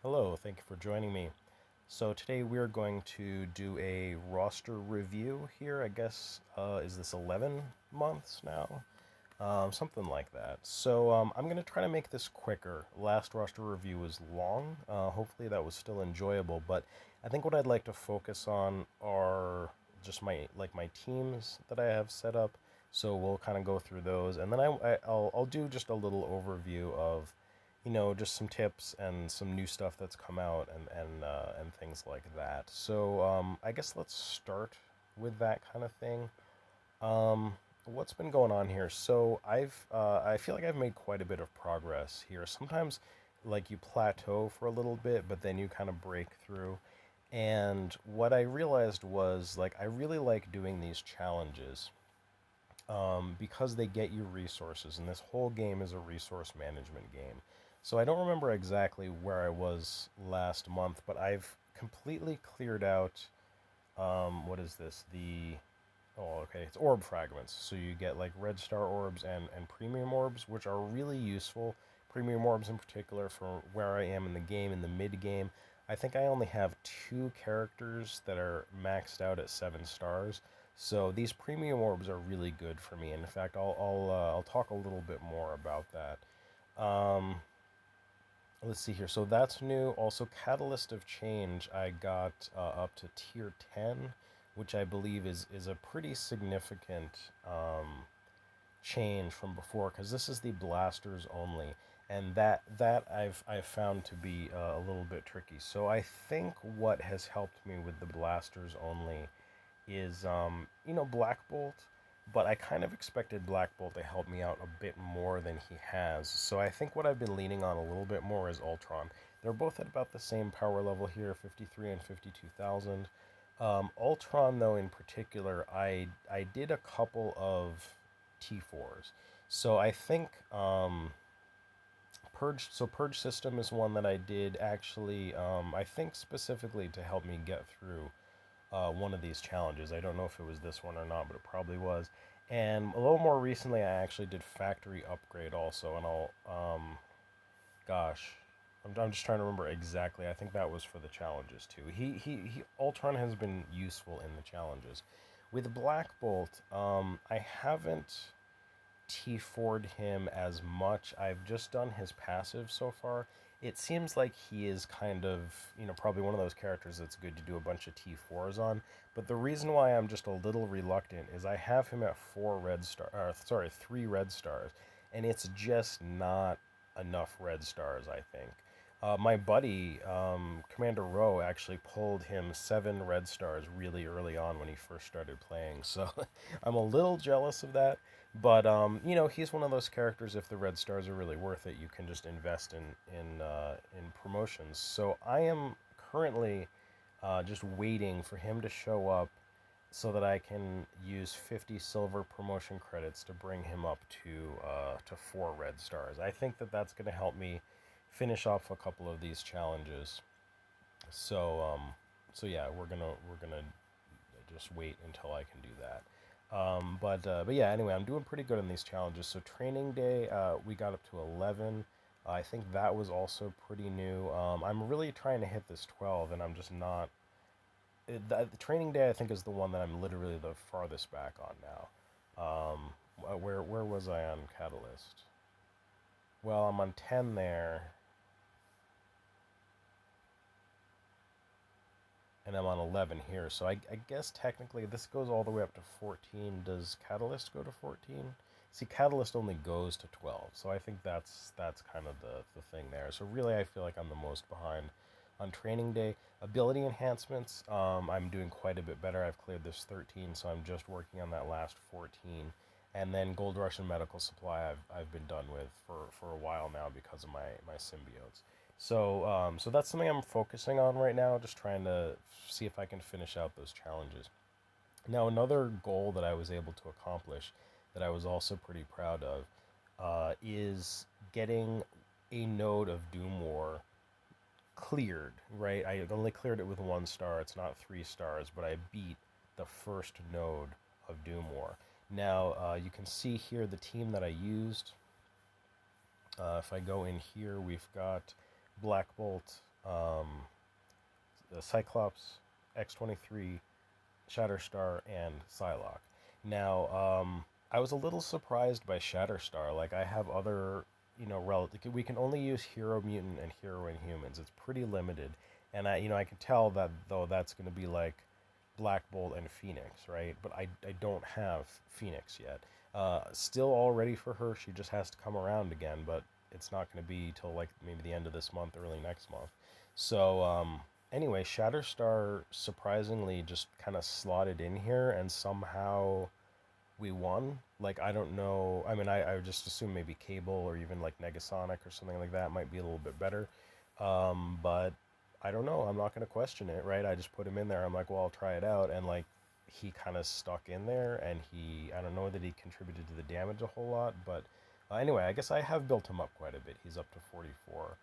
Hello, thank you for joining me. So today we're going to do a roster review here. I guess is this 11 months now? Something like that. So I'm gonna try to make this quicker. Last roster review was long. Hopefully that was still enjoyable, but I think what I'd like to focus on are just my teams that I have set up. So we'll kind of go through those, and then I'll do just a little overview of just some tips and some new stuff that's come out and things like that. So I guess let's start with that kind of thing. What's been going on here? So I feel like I've made quite a bit of progress here. Sometimes like you plateau for a little bit, but then you kind of break through. And what I realized was like I really like doing these challenges because they get you resources, and this whole game is a resource management game. So I don't remember exactly where I was last month, but I've completely cleared out. What is this? Oh, okay, it's orb fragments. So you get like red star orbs and premium orbs, which are really useful. Premium orbs in particular for where I am in the game, in the mid game. I think I only have two characters that are maxed out at 7 stars. So these premium orbs are really good for me. In fact, I'll talk a little bit more about that. Um, let's see here. So that's new. Also, Catalyst of Change, I got up to tier 10, which I believe is a pretty significant change from before, because this is the blasters only, and that I've found to be a little bit tricky. So I think what has helped me with the blasters only is Black Bolt, but I kind of expected Black Bolt to help me out a bit more than he has. So I think what I've been leaning on a little bit more is Ultron. They're both at about the same power level here, 53 and 52,000. Ultron, though, in particular, I did a couple of T4s. So I think Purge System is one that I did actually. I think specifically to help me get through one of these challenges. I don't know if it was this one or not, but it probably was. And a little more recently, I actually did Factory Upgrade also, and gosh, I'm just trying to remember exactly. I think that was for the challenges too. Ultron has been useful in the challenges. With Black Bolt, I haven't T4'd him as much. I've just done his passive so far. It seems like he is kind of, probably one of those characters that's good to do a bunch of T4s on. But the reason why I'm just a little reluctant is I have him at 3 red stars, and it's just not enough red stars, I think. My buddy, Commander Rowe, actually pulled him 7 red stars really early on when he first started playing. So I'm a little jealous of that. But he's one of those characters. If the red stars are really worth it, you can just invest in promotions. So I am currently just waiting for him to show up so that I can use 50 silver promotion credits to bring him up to 4 red stars. I think that that's going to help me finish off a couple of these challenges. So yeah, we're gonna just wait until I can do that. But yeah, anyway, I'm doing pretty good in these challenges. So training day, we got up to 11. I think that was also pretty new. I'm really trying to hit this 12, and I'm just not. The training day, I think, is the one that I'm literally the farthest back on now. Where was I on Catalyst? Well, I'm on 10 there, and I'm on 11 here. So I guess technically this goes all the way up to 14. Does Catalyst go to 14? See, Catalyst only goes to 12, so I think that's kind of the thing there. So really, I feel like I'm the most behind on training day. Ability enhancements, I'm doing quite a bit better. I've cleared this 13, so I'm just working on that last 14. And then Gold Rush and Medical Supply, I've been done with for a while now because of my symbiotes. So that's something I'm focusing on right now, just trying to see if I can finish out those challenges. Now, another goal that I was able to accomplish that I was also pretty proud of is getting a node of Doom War cleared, right? I only cleared it with 1 star. It's not 3 stars, but I beat the first node of Doom War. Now, you can see here the team that I used. If I go in here, we've got Black Bolt, um, the Cyclops, X-23, Shatterstar, and Psylocke. Now, I was a little surprised by Shatterstar. Like, I have other, we can only use Hero Mutant and Hero Inhumans. It's pretty limited. And I can tell that, though, that's going to be like Black Bolt and Phoenix, right? But I don't have Phoenix yet. Still all ready for her. She just has to come around again, but it's not going to be till like maybe the end of this month, early next month. So, anyway, Shatterstar surprisingly just kind of slotted in here, and somehow we won. Like, I don't know. I mean, I would just assume maybe Cable or even like Negasonic or something like that might be a little bit better. But I don't know. I'm not going to question it, right? I just put him in there. I'm like, well, I'll try it out. And like, he kind of stuck in there, and I don't know that he contributed to the damage a whole lot. But anyway, I guess I have built him up quite a bit. He's up to 44.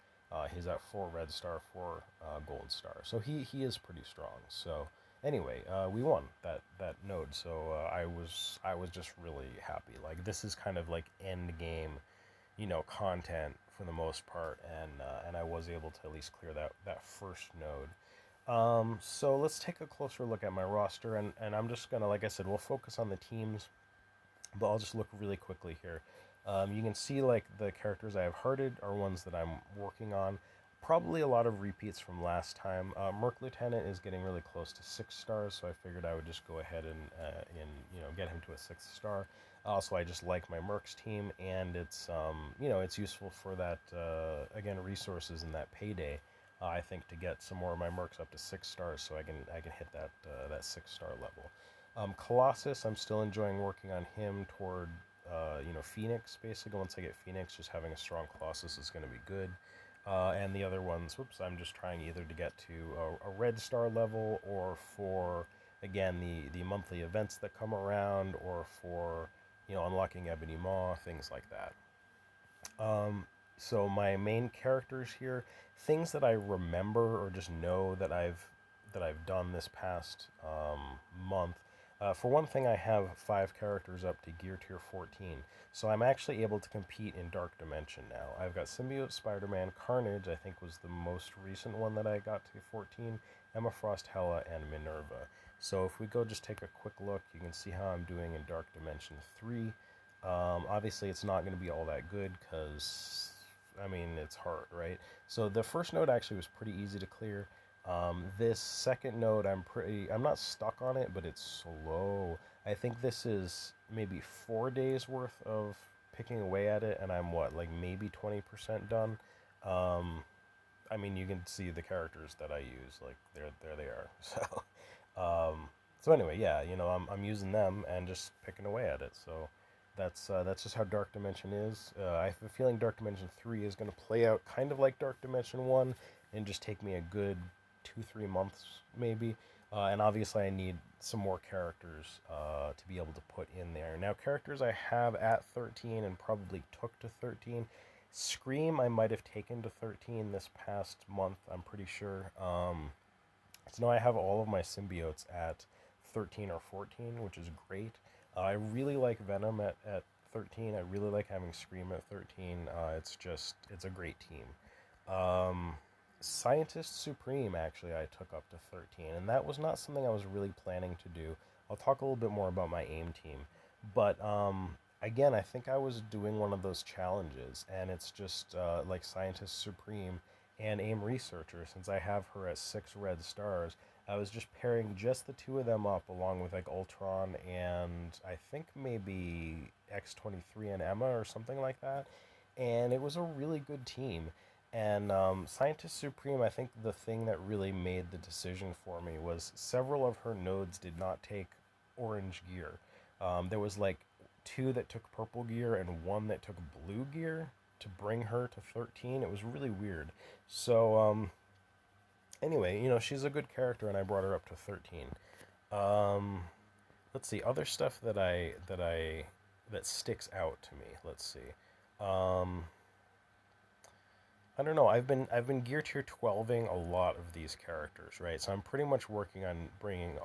He's at 4 red star, 4 gold star. So he is pretty strong. So anyway, we won that node, so I was just really happy. Like, this is kind of like end game, content for the most part, and I was able to at least clear that first node. So let's take a closer look at my roster, and I'm just gonna, like I said, we'll focus on the teams, but I'll just look really quickly here. You can see like the characters I have hearted are ones that I'm working on. Probably a lot of repeats from last time. Merc Lieutenant is getting really close to 6 stars, so I figured I would just go ahead and get him to a 6th star. Also, I just like my Mercs team, and it's useful for that again, resources in that payday. I think to get some more of my Mercs up to 6 stars, so I can hit that 6-star level. Colossus, I'm still enjoying working on him toward Phoenix. Basically, once I get Phoenix, just having a strong Colossus is going to be good. And the other ones, I'm just trying either to get to a red star level, or for, again, the monthly events that come around, or for, unlocking Ebony Maw, things like that. So my main characters here, things that I remember or just know that I've done this past month. For one thing, I have 5 characters up to gear tier 14, so I'm actually able to compete in Dark Dimension now. I've got Symbiote, Spider-Man, Carnage, I think was the most recent one that I got to 14, Emma Frost, Hela, and Minerva. So if we go just take a quick look, you can see how I'm doing in Dark Dimension 3. Obviously, it's not going to be all that good because, I mean, it's hard, right? So the first node actually was pretty easy to clear. This second node, I'm not stuck on it, but it's slow. I think this is maybe 4 days worth of picking away at it, and I'm like maybe 20% done. I mean, you can see the characters that I use, like there they are. So anyway, yeah, I'm using them and just picking away at it. So that's just how Dark Dimension is. I have a feeling Dark Dimension 3 is going to play out kind of like Dark Dimension 1 and just take me a good 2-3 months maybe. And obviously I need some more characters to be able to put in there. Now, characters I have at 13 and probably took to 13. Scream I might have taken to 13 this past month, I'm pretty sure. So now I have all of my symbiotes at 13 or 14, which is great. I really like Venom at 13. I really like having Scream at 13. It's a great team. Scientist Supreme, actually, I took up to 13, and that was not something I was really planning to do. I'll talk a little bit more about my AIM team. But again, I think I was doing one of those challenges, and it's just like Scientist Supreme and AIM Researcher, since I have her at 6 red stars. I was just pairing just the 2 of them up along with like Ultron and I think maybe X-23 and Emma or something like that. And it was a really good team. And Scientist Supreme, I think the thing that really made the decision for me was several of her nodes did not take orange gear. There was like 2 that took purple gear and 1 that took blue gear to bring her to 13. It was really weird. So anyway, she's a good character, and I brought her up to 13. Let's see, other stuff that sticks out to me. Let's see. I don't know. I've been gear tier 12ing a lot of these characters, right? So I'm pretty much working on bringing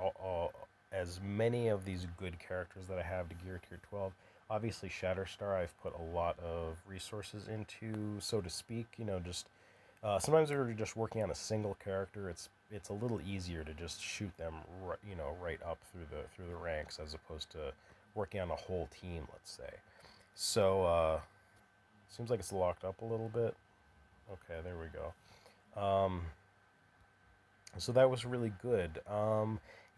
as many of these good characters that I have to gear tier 12. Obviously, Shatterstar I've put a lot of resources into, so to speak. Just Sometimes if you're just working on a single character, it's a little easier to just shoot them, right up through the ranks as opposed to working on a whole team, let's say. So seems like it's locked up a little bit. Okay, there we go. So that was really good.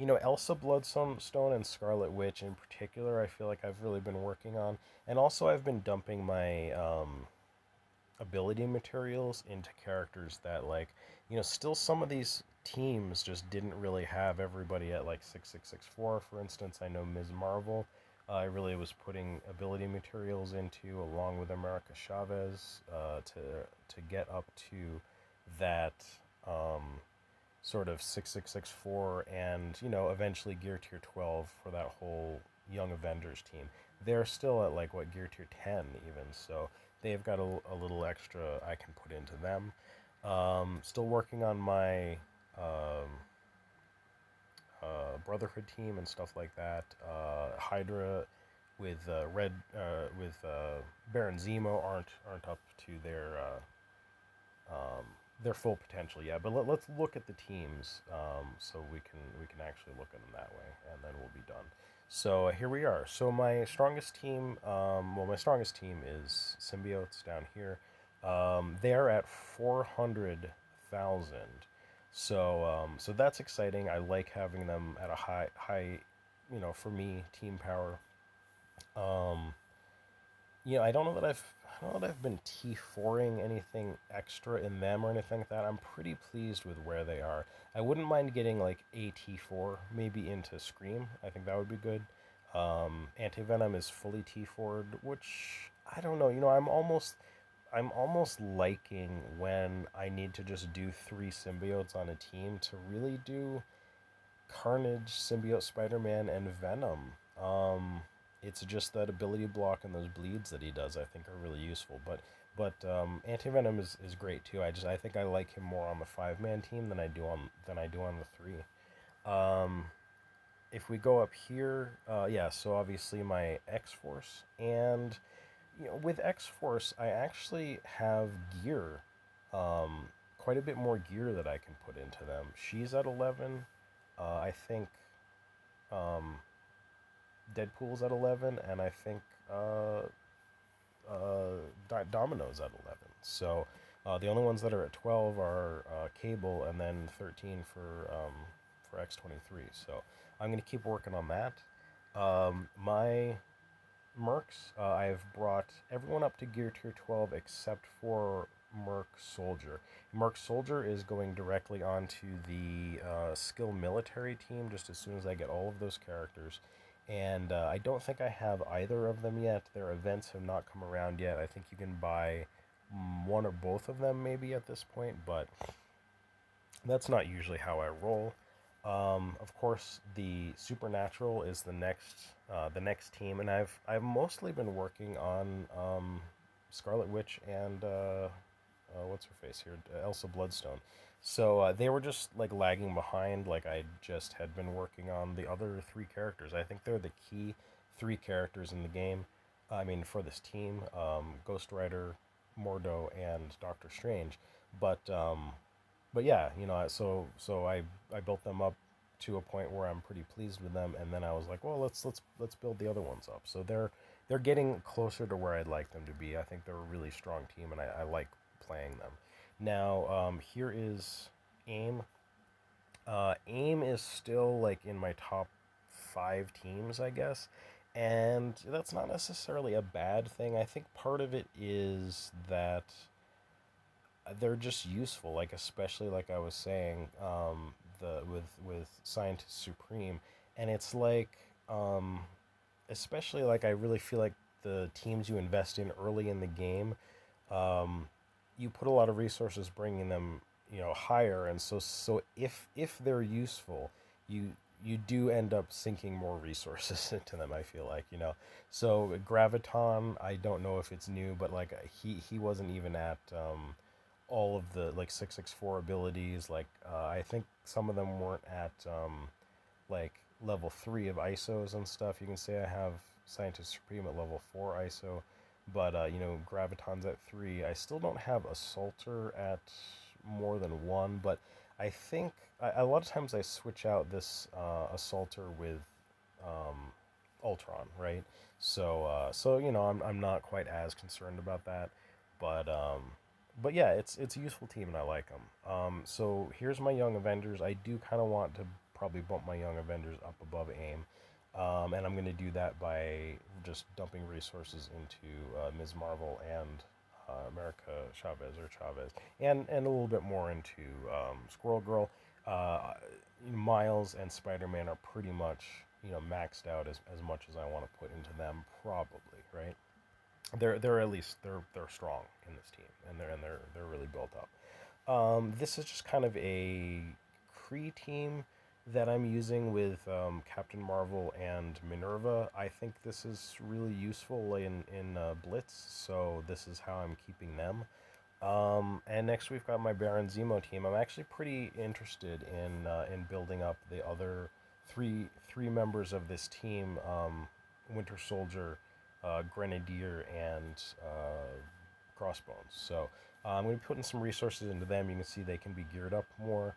Elsa Bloodstone and Scarlet Witch in particular, I feel like I've really been working on, and also I've been dumping my ability materials into characters that, like, still some of these teams just didn't really have everybody at like 6664. For instance, I know Ms. Marvel. I really was putting ability materials into along with America Chavez to get up to that. Sort of 6664 and eventually gear tier 12 for that whole young Avengers team. They're still at like what, gear tier 10 even, so they've got a little extra I can put into them. Still working on my Brotherhood team and stuff like that. Hydra with Baron Zemo aren't up to their full potential yet. But let's look at the teams, so we can actually look at them that way, and then we'll be done. So here we are. So my strongest team, my strongest team is symbiotes down here. They are at 400,000. So that's exciting. I like having them at a high, for me, team power. Um, I don't know that I've been T4ing anything extra in them or anything like that. I'm pretty pleased with where they are. I wouldn't mind getting like a T4 maybe into Scream. I think that would be good. Anti-Venom is fully T4'd, which I don't know. I'm almost liking when I need to just do 3 symbiotes on a team to really do Carnage, Symbiote Spider-Man, and Venom. It's just that ability block and those bleeds that he does, I think, are really useful. But Anti-Venom is great too. I think I like him more on the 5-man team than I do on the 3. Um, if we go up here, yeah. So obviously my X-Force, and with X-Force, I actually have gear, quite a bit more gear that I can put into them. She's at 11. I think um, Deadpool's at 11, and I think Domino's at 11. So the only ones that are at 12 are Cable, and then 13 for X-23. So I'm going to keep working on that. My Mercs, I've brought everyone up to gear tier 12 except for Merc Soldier. Merc Soldier is going directly onto the skill military team just as soon as I get all of those characters. And I don't think I have either of them yet. Their events have not come around yet. I think you can buy one or both of them maybe at this point, but that's not usually how I roll. Of course, the Supernatural is the next team, and I've mostly been working on Scarlet Witch and what's her face here, Elsa Bloodstone. So they were just like lagging behind. Like I just had been working on the other 3 characters. I think they're the key 3 characters in the game. I mean, for this team, Ghost Rider, Mordo, and Doctor Strange. But but yeah, so I built them up to a point where I'm pretty pleased with them, and then I was like, well, let's build the other ones up. So they're getting closer to where I'd like them to be. I think they're a really strong team, and I like playing them. Now, here is AIM. AIM is still like in my top 5 teams, I guess, and that's not necessarily a bad thing. I think part of it is that they're just useful, like especially like I was saying, the with Scientist Supreme, and it's like, especially like I really feel like the teams you invest in early in the game, um, you put a lot of resources bringing them, higher, and so if they're useful, you you do end up sinking more resources into them. I feel like, so Graviton, I don't know if it's new, but like he wasn't even at all of the like 664 abilities. Like I think some of them weren't at like level 3 of ISOs and stuff. You can say I have Scientist Supreme at level 4 ISO. but Graviton's at 3. I still don't have Assaulter at more than 1, but I think a lot of times I switch out this Assaulter with um, Ultron, right? So I'm not quite as concerned about that, but yeah, it's a useful team and I like them. So here's my Young Avengers. I do kind of want to probably bump my Young Avengers up above AIM, and I'm going to do that by just dumping resources into Ms. Marvel and America Chavez, and a little bit more into Squirrel Girl. Uh, Miles and Spider-Man are pretty much maxed out as much as I want to put into them, probably, right? They're at least they're strong in this team, and they're really built up. This is just kind of a Kree team that I'm using with Captain Marvel and Minerva. I think this is really useful in Blitz, so this is how I'm keeping them. And next we've got my Baron Zemo team. I'm actually pretty interested in building up the other three members of this team: Winter Soldier, Grenadier, and Crossbones. So I'm going to be putting some resources into them. You can see they can be geared up more.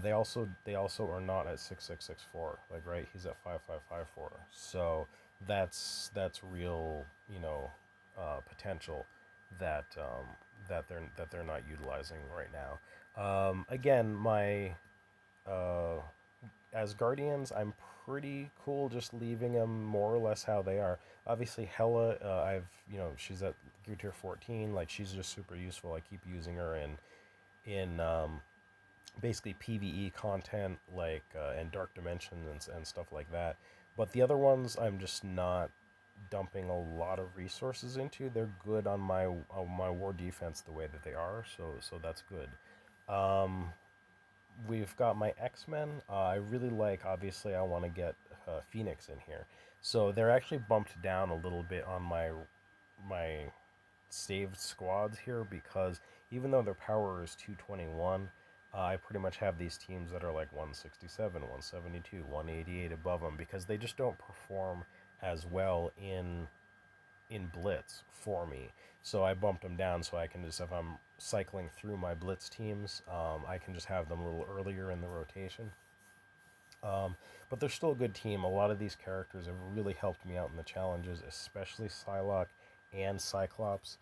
They also are not at 6664. Like, right, he's at 5554. So that's real potential that they're not utilizing right now. Again, my uh, as Guardians, I'm pretty cool just leaving them more or less how they are. Obviously, Hela, she's at Gear Tier 14. Like, she's just super useful. I keep using her in basically PVE content, like and Dark Dimensions and stuff like that. But the other ones, I'm just not dumping a lot of resources into. They're good on my war defense the way that they are, so that's good. Um, we've got my X-Men. I really like. Obviously, I want to get Phoenix in here, so they're actually bumped down a little bit on my saved squads here because even though their power is 221, I pretty much have these teams that are like 167, 172, 188 above them because they just don't perform as well in Blitz for me. So I bumped them down so I can just, if I'm cycling through my Blitz teams, I can just have them a little earlier in the rotation. But they're still a good team. A lot of these characters have really helped me out in the challenges, especially Psylocke and Cyclops.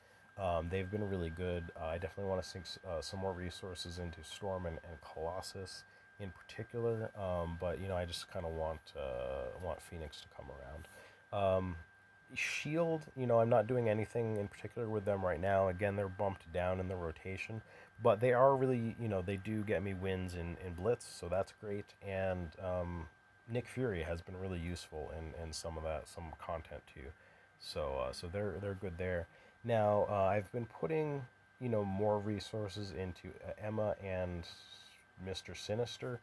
They've been really good. I definitely want to sink some more resources into Storm and Colossus in particular. But I just kind of want Phoenix to come around. Shield, I'm not doing anything in particular with them right now. Again, they're bumped down in the rotation, but they are really, they do get me wins in Blitz, so that's great. And Nick Fury has been really useful in some content too. So they're good there. Now I've been putting more resources into Emma and Mr. Sinister.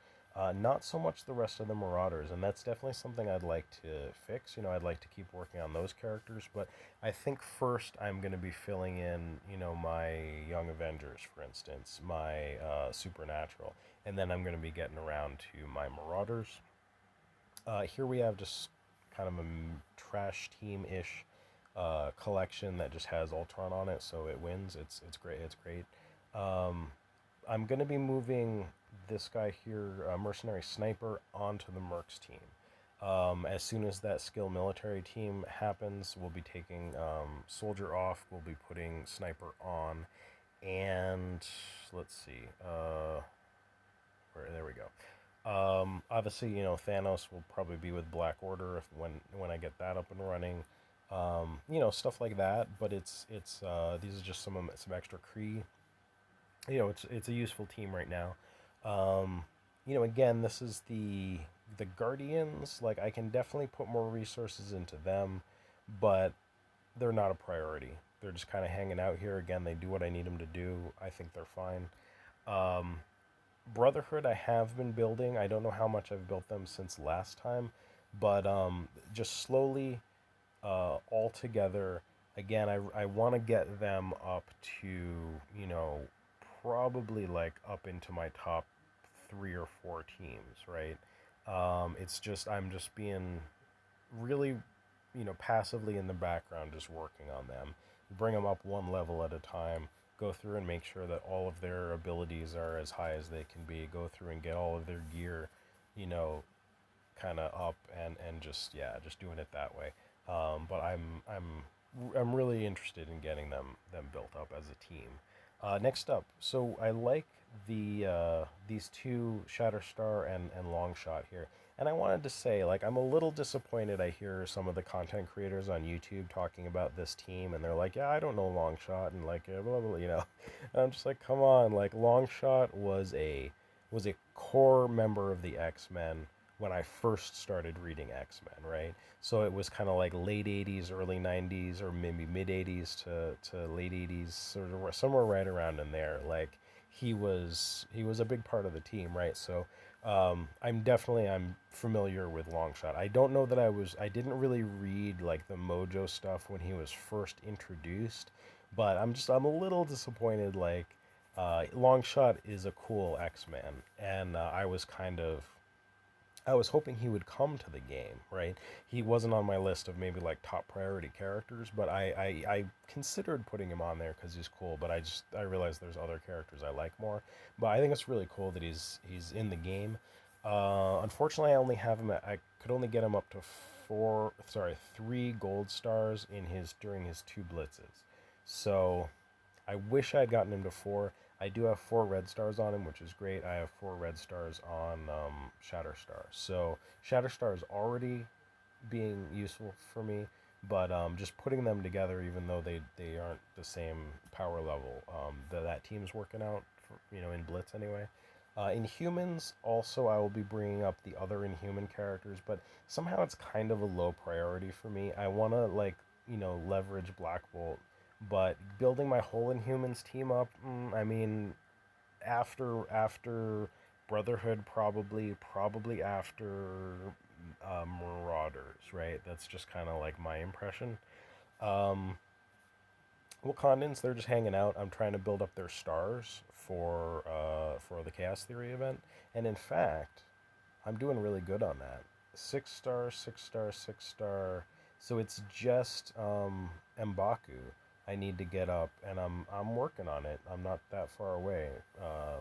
Not so much the rest of the Marauders, and that's definitely something I'd like to fix. I'd like to keep working on those characters, but I think first I'm going to be filling in, my Young Avengers, for instance, my Supernatural, and then I'm going to be getting around to my Marauders. Here we have just kind of a trash team-ish collection that just has Ultron on it, so it wins. It's great. It's great. Um, I'm going to be moving this guy here, Mercenary Sniper, onto the Mercs team. As soon as that skill military team happens, we'll be taking Soldier off, we'll be putting Sniper on, and let's see, there we go. Obviously, Thanos will probably be with Black Order when I get that up and running. Stuff like that, but it's these are just some extra Kree. It's a useful team right now. Again, this is the Guardians. Like, I can definitely put more resources into them, but they're not a priority. They're just kind of hanging out here. Again, they do what I need them to do. I think they're fine. Um, Brotherhood, I have been building. I don't know how much I've built them since last time, but just slowly, all together. Again, I want to get them up to, probably like up into my top 3 or 4 teams, right? It's just I'm just being really, passively in the background, just working on them. bring them up one level at a time, go through and make sure that all of their abilities are as high as they can be, go through and get all of their gear, you know, kind of up, and just, yeah, just doing it that way. But I'm really interested in getting them built up as a team. Next up, so I like these two, Shatterstar and Longshot here. And I wanted to say, like, I'm a little disappointed. I hear some of the content creators on YouTube talking about this team, and they're like, "Yeah, I don't know Longshot," and like, blah, blah, blah, you know. And I'm just like, come on, like, Longshot was a core member of the X-Men when I first started reading X-Men, right? So it was kind of like late 80s, early 90s, or maybe mid 80s to late 80s, sort of somewhere right around in there. Like, he was a big part of the team, right? So I'm familiar with Longshot. I don't know that I didn't really read like the Mojo stuff when he was first introduced, but I'm a little disappointed. Like, Longshot is a cool X-Man, and I was hoping he would come to the game, right? He wasn't on my list of maybe like top priority characters, but I considered putting him on there because he's cool. But I realized there's other characters I like more. But I think it's really cool that he's in the game. Unfortunately, I could only get him up to three gold stars during his two blitzes. So I wish I had gotten him to four. I do have four red stars on him, which is great. I have four red stars on Shatterstar. So Shatterstar is already being useful for me, but just putting them together, even though they aren't the same power level, that team's working out, in Blitz anyway. Inhumans, also, I will be bringing up the other Inhuman characters, but somehow it's kind of a low priority for me. I want to, like, leverage Black Bolt, but building my whole Inhumans team up, I mean, after Brotherhood, probably after Marauders, right? That's just kind of like my impression. Um, Wakandans, they're just hanging out. I'm trying to build up their stars for the Chaos Theory event, and in fact, I'm doing really good on that. 6 star, 6 star, 6 star. So it's just M'Baku I need to get up, and I'm working on it. I'm not that far away.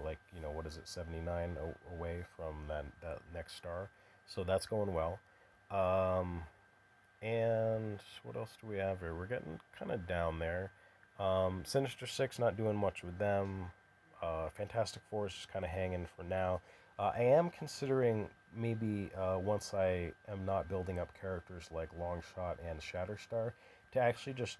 Like, what is it, 79 away from that next star. So that's going well. Um, and what else do we have here? We're getting kind of down there. Sinister Six, not doing much with them. Fantastic Four is just kind of hanging for now. I am considering maybe once I am not building up characters like Longshot and Shatterstar, to actually just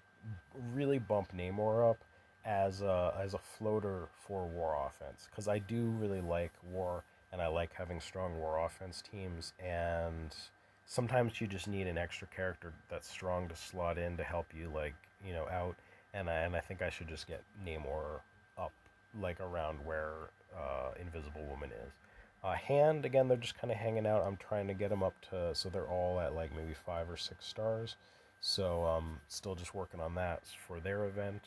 really bump Namor up as a floater for War offense, because I do really like War, and I like having strong War offense teams, and sometimes you just need an extra character that's strong to slot in to help you, like, out, and I think I should just get Namor up, like, around where Invisible Woman is. Hand, again, they're just kind of hanging out. I'm trying to get them up to, so they're all at like maybe 5 or 6 stars. So still just working on that for their event.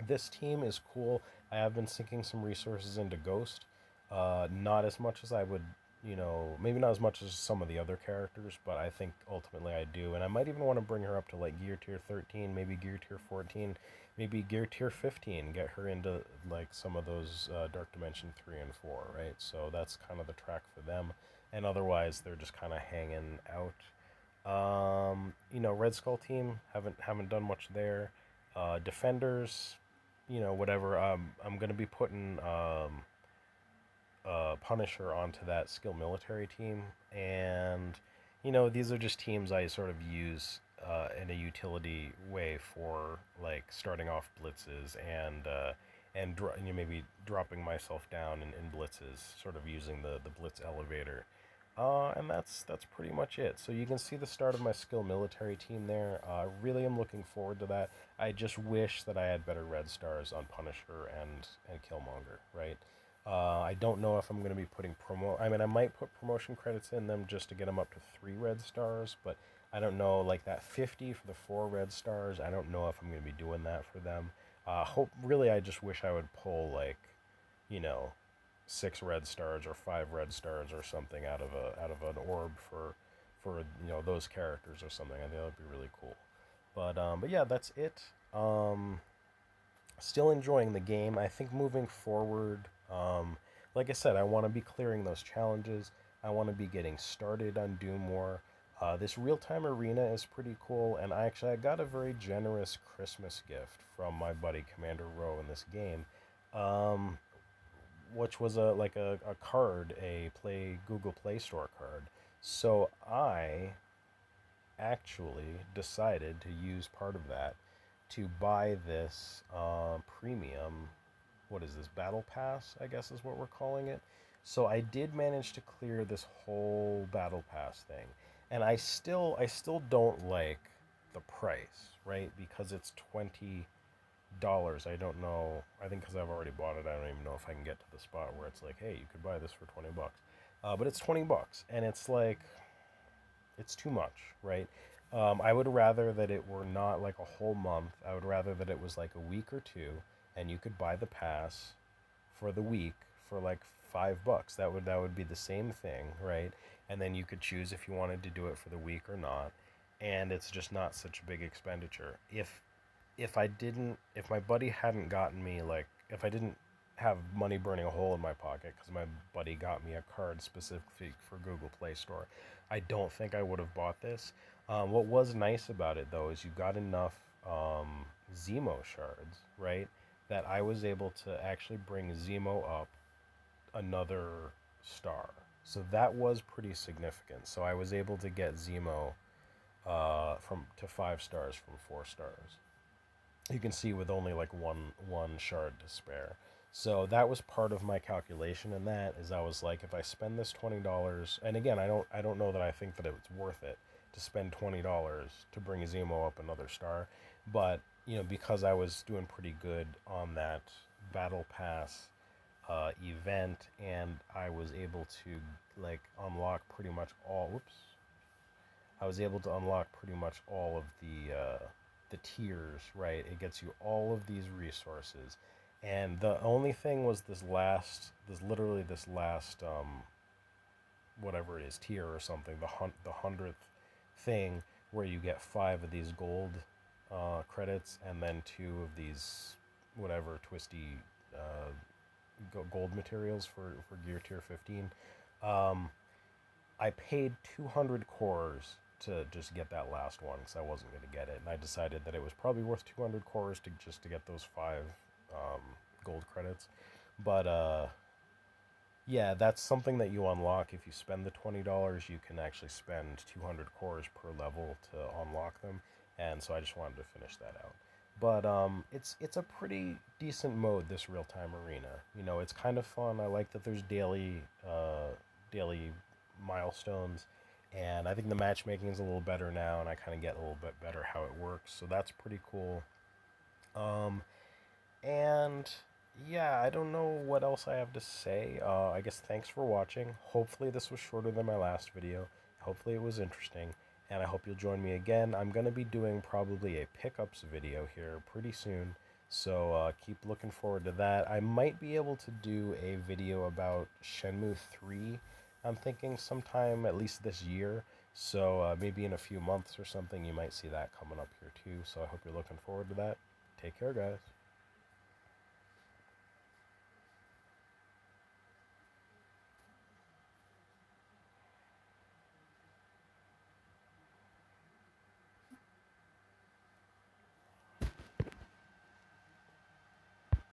This team is cool. I have been sinking some resources into Ghost. Not as much as I would, maybe not as much as some of the other characters, but I think ultimately I do. And I might even want to bring her up to like Gear Tier 13, maybe Gear Tier 14, maybe Gear Tier 15, get her into like some of those Dark Dimension 3 and 4, right? So that's kind of the track for them. And otherwise, they're just kind of hanging out. Red Skull team, haven't done much there. Defenders, whatever. I'm gonna be putting Punisher onto that skill military team, and these are just teams I sort of use in a utility way for like starting off blitzes, and maybe dropping myself down in blitzes, sort of using the blitz elevator. And that's pretty much it. So you can see the start of my skill military team there. Really am looking forward to that. I just wish that I had better red stars on Punisher and Killmonger, right? I don't know if I'm going to be putting I mean, I might put promotion credits in them just to get them up to 3 red stars, but I don't know, like that 50 for the 4 red stars. I don't know if I'm going to be doing that for them. Really, I just wish I would pull like, you know, 6 red stars or 5 red stars or something out of an orb for those characters or something. I think that would be really cool. But yeah, that's it. Still enjoying the game. I think moving forward, like I said, I want to be clearing those challenges. I want to be getting started on Doom more. This real-time arena is pretty cool, and I got a very generous Christmas gift from my buddy Commander Rowe in this game, um, which was a card, a Google Play Store card. So I actually decided to use part of that to buy this premium. What is this, battle pass, I guess is what we're calling it. So I did manage to clear this whole battle pass thing, and I still don't like the price, right? Because it's $20. I don't know. I think because I've already bought it, I don't even know if I can get to the spot where it's like, hey, you could buy this for $20. But it's $20, and it's like, it's too much, right? I would rather that it were not like a whole month. I would rather that it was like a week or two, and you could buy the pass for the week for like $5. That would be the same thing, right? And then you could choose if you wanted to do it for the week or not, and it's just not such a big expenditure. If my buddy hadn't gotten me, like, if I didn't have money burning a hole in my pocket because my buddy got me a card specifically for Google Play Store, I don't think I would have bought this. What was nice about it though is you got enough Zemo shards, right? That I was able to actually bring Zemo up another star. So that was pretty significant. So I was able to get Zemo from to 5 stars from 4 stars. You can see with only like one shard to spare. So that was part of my calculation in that is I was like, if I spend this $20, and again, I don't know that I think that it's worth it to spend $20 to bring Zemo up another star, but because I was doing pretty good on that battle pass event, and I was able to like unlock pretty much all. Whoops. I was able to unlock pretty much all of the tiers, right? It gets you all of these resources, and the only thing was this last whatever it is, tier or something, the 100th thing, where you get 5 of these gold credits, and then 2 of these whatever twisty gold materials for gear tier 15. Um, I paid 200 cores to just get that last one because I wasn't going to get it, and I decided that it was probably worth 200 cores to get those 5 gold credits. But yeah, that's something that you unlock if you spend the $20. You can actually spend 200 cores per level to unlock them, and so I just wanted to finish that out. But it's a pretty decent mode, this real time arena. It's kind of fun. I like that there's daily milestones, and I think the matchmaking is a little better now, and I kind of get a little bit better how it works. So that's pretty cool. Um, and yeah, I don't know what else I have to say. I guess thanks for watching. Hopefully this was shorter than my last video. Hopefully it was interesting, and I hope you'll join me again. I'm going to be doing probably a pickups video here pretty soon, so keep looking forward to that. I might be able to do a video about Shenmue 3. I'm thinking sometime at least this year, so maybe in a few months or something you might see that coming up here too. So I hope you're looking forward to that. Take care, guys.